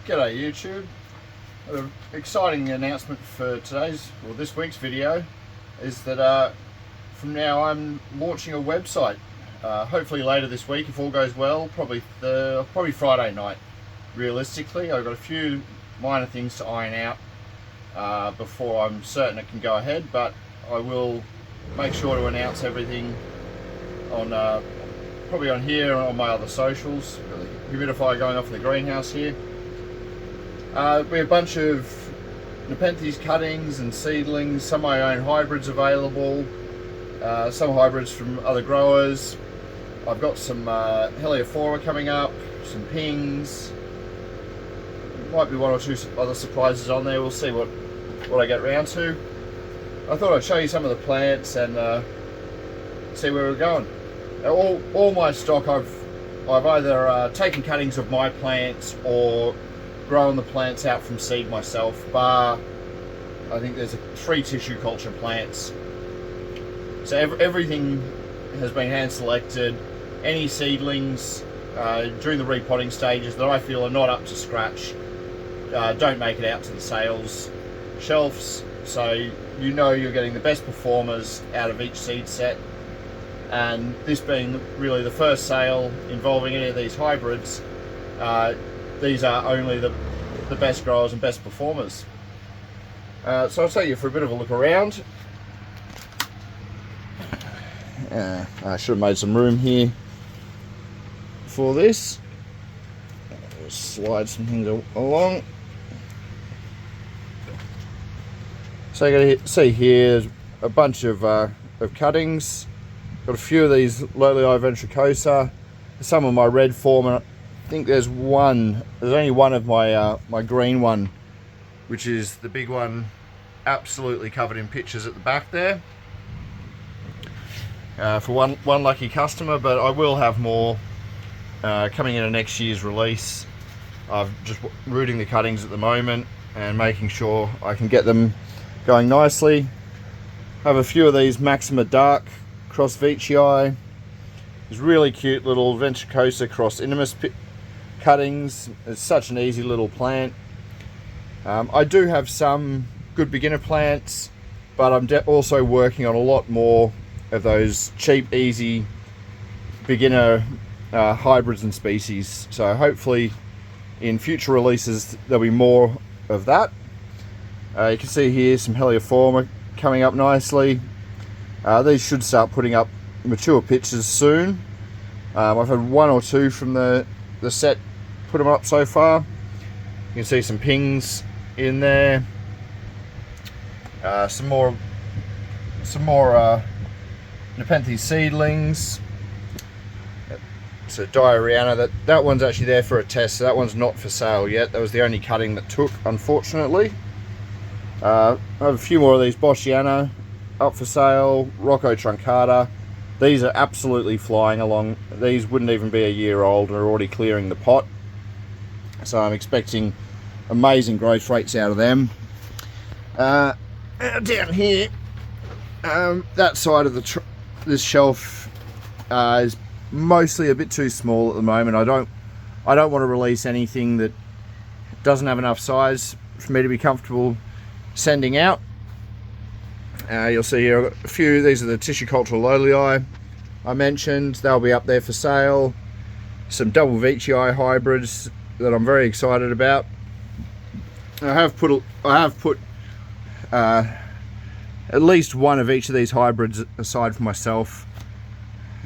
G'day YouTube. An exciting announcement for this week's video is that from now I'm launching a website. Hopefully later this week, if all goes well, probably Friday night. Realistically, I've got a few minor things to iron out before I'm certain it can go ahead, but I will make sure to announce everything on probably on here and on my other socials. Humidify going off in the greenhouse here. We have a bunch of Nepenthes cuttings and seedlings, some of my own hybrids available, some hybrids from other growers. I've got some Heliophora coming up, some pings. Might be one or two other surprises on there. We'll see what I get round to. I thought I'd show you some of the plants and see where we're going. All my stock, I've either taken cuttings of my plants or grown the plants out from seed myself, bar I think there's 3 tissue culture plants. So everything has been hand selected. Any seedlings during the repotting stages that I feel are not up to scratch don't make it out to the sales shelves, so you know you're getting the best performers out of each seed set. And this being really the first sale involving any of these hybrids, these are only the best growers and best performers. So I'll take you for a bit of a look around. I should have made some room here for this. Slide some things along. So you can see here a bunch of cuttings. Got a few of these Lowlii ventricosa, some of my red form, and I think there's only one of my my green one, which is the big one, absolutely covered in pictures at the back there. For one lucky customer, but I will have more coming in a next year's release. I'm just rooting the cuttings at the moment and making sure I can get them going nicely. I have a few of these Maxima Dark cross Veitchii. There's really cute little ventricosa cross Intimus cuttings. It's such an easy little plant. I do have some good beginner plants, but I'm also working on a lot more of those cheap, easy beginner hybrids and species. So hopefully in future releases there'll be more of that. You can see here some Heliophora coming up nicely. These should start putting up mature pictures soon. I've had 1 or 2 from the set put them up so far. You can see some pings in there. Some more Nepenthes seedlings. So Diariana, that one's actually there for a test, so that one's not for sale yet. That was the only cutting that took, unfortunately. I have a few more of these Boschiana up for sale. Rocco truncata. These are absolutely flying along. These wouldn't even be a year old and are already clearing the pot. So I'm expecting amazing growth rates out of them. Down here, that side of this shelf is mostly a bit too small at the moment. I don't want to release anything that doesn't have enough size for me to be comfortable sending out. You'll see here I've got a few. These are the tissue cultural Lowlii I mentioned. They'll be up there for sale. Some double Veitchii hybrids that I'm very excited about. I have put at least one of each of these hybrids aside for myself.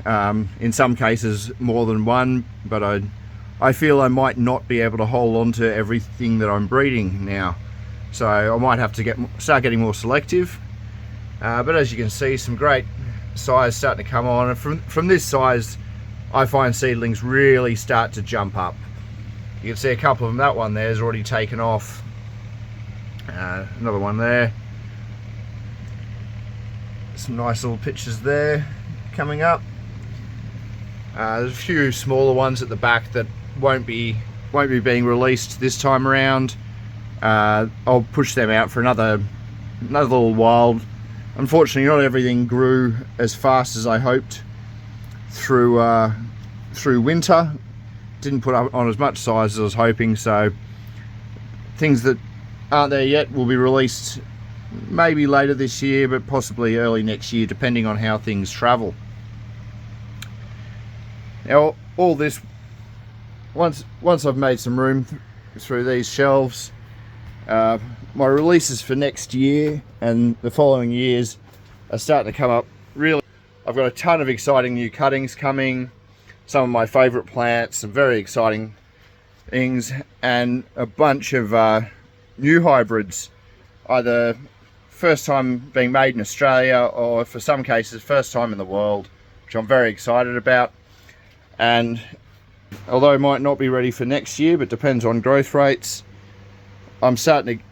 In some cases more than one, but I feel I might not be able to hold on to everything that I'm breeding now, so I might have to start getting more selective. But as you can see, some great size starting to come on, and from this size I find seedlings really start to jump up. You can see a couple of them. That one there is already taken off. Another one there. Some nice little pictures there coming up. There's a few smaller ones at the back that won't be being released this time around. I'll push them out for another little while. Unfortunately, not everything grew as fast as I hoped through winter. Didn't put up on as much size as I was hoping, so things that aren't there yet will be released maybe later this year, but possibly early next year, depending on how things travel. Now, all this, once I've made some room through these shelves, my releases for next year and the following years are starting to come up. Really, I've got a ton of exciting new cuttings coming, some of my favorite plants, some very exciting things, and a bunch of new hybrids, either first time being made in Australia or, for some cases, first time in the world, which I'm very excited about. And although it might not be ready for next year, but depends on growth rates, I'm starting to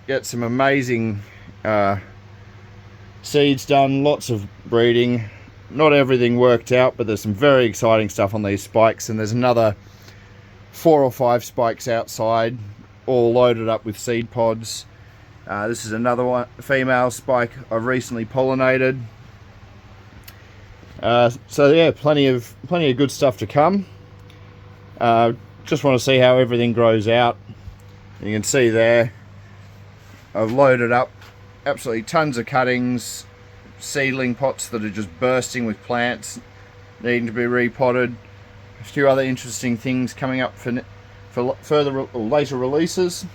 get some amazing seeds done, lots of breeding. Not everything worked out, but there's some very exciting stuff on these spikes, and there's another 4 or 5 spikes outside, all loaded up with seed pods. This is another one, female spike I've recently pollinated. So yeah, plenty of good stuff to come. Just want to see how everything grows out. You can see there, I've loaded up absolutely tons of cuttings, seedling pots that are just bursting with plants needing to be repotted. A few other interesting things coming up for further or later releases.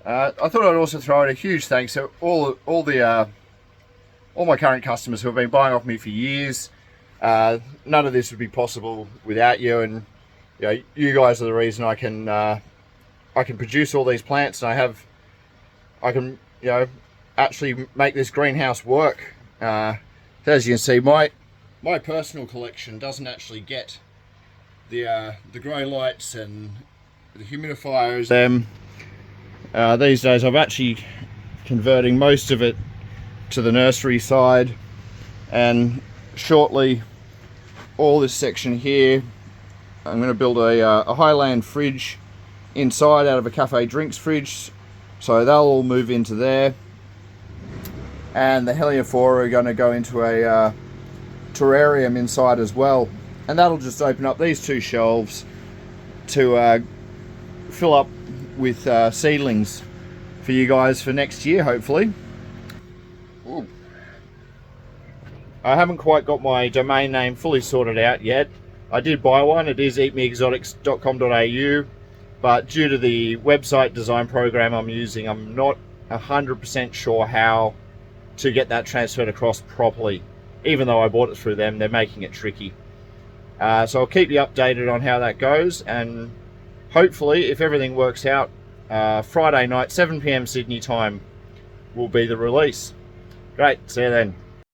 I thought I'd also throw out a huge thanks to all my current customers who have been buying off me for years. None of this would be possible without you, and you guys are the reason I can produce all these plants, and I can actually make this greenhouse work. As you can see, my personal collection doesn't actually get the grow lights and the humidifiers. These days I'm actually converting most of it to the nursery side, and shortly all this section here I'm going to build a Highland fridge inside out of a cafe drinks fridge, so they'll all move into there, and the Heliophora are going to go into a terrarium inside as well, and that'll just open up these 2 shelves to fill up with seedlings for you guys for next year, hopefully. Ooh. I haven't quite got my domain name fully sorted out yet. I did buy one. It is eatmeexotics.com.au, but due to the website design program I'm using, I'm not 100% sure how to get that transferred across properly. Even though I bought it through them, they're making it tricky. So I'll keep you updated on how that goes, and hopefully, if everything works out, Friday night, 7 PM Sydney time, will be the release. Great, see you then.